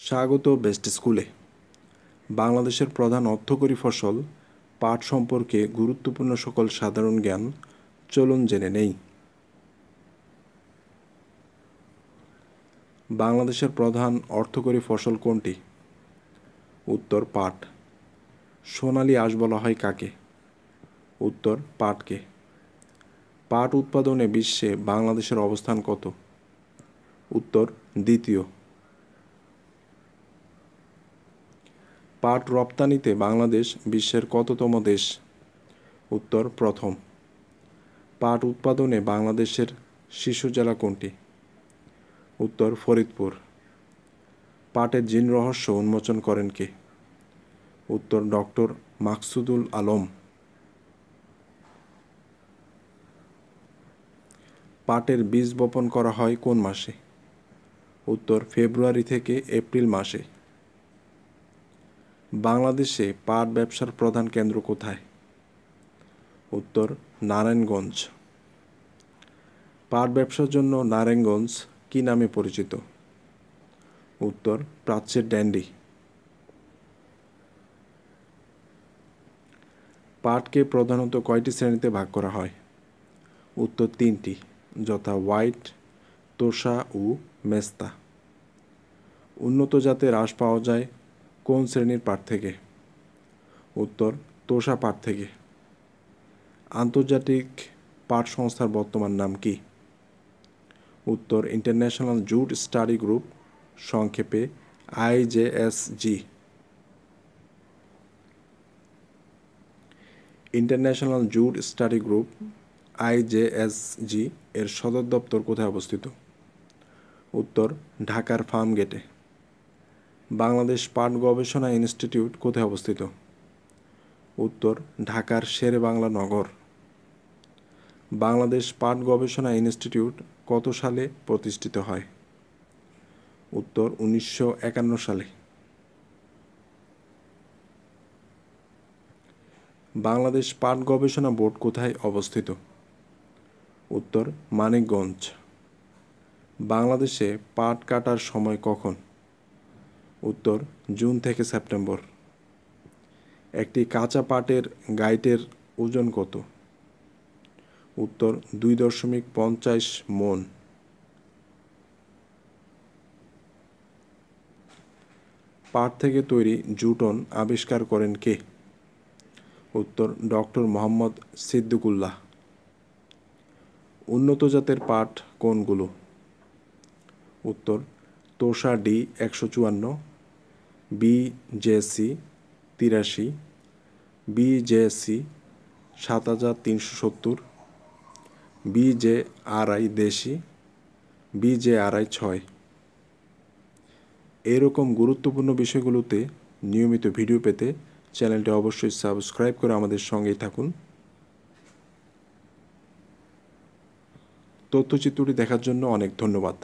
স্বাগত বেস্ট স্কুলে। বাংলাদেশের প্রধান অর্থকরী ফসল পাট সম্পর্কে গুরুত্বপূর্ণ সকল সাধারণ জ্ঞান চলুন জেনে নেই। বাংলাদেশের প্রধান অর্থকরী ফসল কোনটি? উত্তর পাট। সোনালী আঁশ বলা হয় কাকে? উত্তর পাটকে। পাট উৎপাদনে বিশ্বে বাংলাদেশের অবস্থান কত? উত্তর দ্বিতীয়। পাট রপ্তানিতে বাংলাদেশ বিশ্বের কততম দেশ? উত্তর প্রথম। পাট উৎপাদনে বাংলাদেশের শীর্ষ জেলা কোনটি? উত্তর ফরিদপুর। পাটের জিন রহস্য উন্মোচন করেন কে? উত্তর ডক্টর মাকসুদুল আলম। পাটের বীজ বপন করা হয় কোন মাসে? উত্তর ফেব্রুয়ারি থেকে এপ্রিল মাসে। বাংলাদেশে পাট ব্যবসার প্রধান কেন্দ্র কোথায়? উত্তর নারায়ণগঞ্জ। পাট ব্যবসার জন্য নারায়ণগঞ্জ কী নামে পরিচিত? উত্তর প্রাচ্যের ড্যান্ডি। পাটকে প্রধানত কয়টি শ্রেণীতে ভাগ করা হয়? উত্তর তিনটি, যথা হোয়াইট, তোষা ও মেস্তা। উন্নত জাতের আঁশ পাওয়া যায় কোন শ্রেণীর পাট থেকে? উত্তর তোষা পাট থেকে। আন্তর্জাতিক পাট সংস্থার বর্তমান নাম কি? উত্তর ইন্টারন্যাশনাল জুট স্টাডি গ্রুপ, সংক্ষেপে IJSG। International jute study group IJSG এর সদর দপ্তর কোথায় অবস্থিত? উত্তর ঢাকার ফার্ম গেটে। বাংলাদেশ পাট গবেষণা ইনস্টিটিউট কোথায় অবস্থিত? উত্তর ঢাকার শেরেবাংলা নগর। বাংলাদেশ পাট গবেষণা ইনস্টিটিউট কত সালে প্রতিষ্ঠিত হয়? উত্তর 1951 সালে। বাংলাদেশ পাট গবেষণা বোর্ড কোথায় অবস্থিত? উত্তর মানিকগঞ্জ। বাংলাদেশে পাট কাটার সময় কখন? উত্তর জুন থেকে সেপ্টেম্বর। একটি কাঁচা পাটের গাইটের ওজন কত? উত্তর 2.50 মণ। পাট থেকে তৈরি জুটন আবিষ্কার করেন কে? উত্তর ডক্টর মোহাম্মদ সিদ্দিকুল্লাহ। উন্নত জাতের পাট কোনগুলো? উত্তর তোষা D 154, BJC 83, BJC 7370, BJRI দেশি, BJRI 6। এরকম গুরুত্বপূর্ণ বিষয়গুলোতে নিয়মিত ভিডিও পেতে চ্যানেলটি অবশ্যই সাবস্ক্রাইব করে আমাদের সঙ্গেই থাকুন। তথ্যচিত্রটি দেখার জন্য অনেক ধন্যবাদ।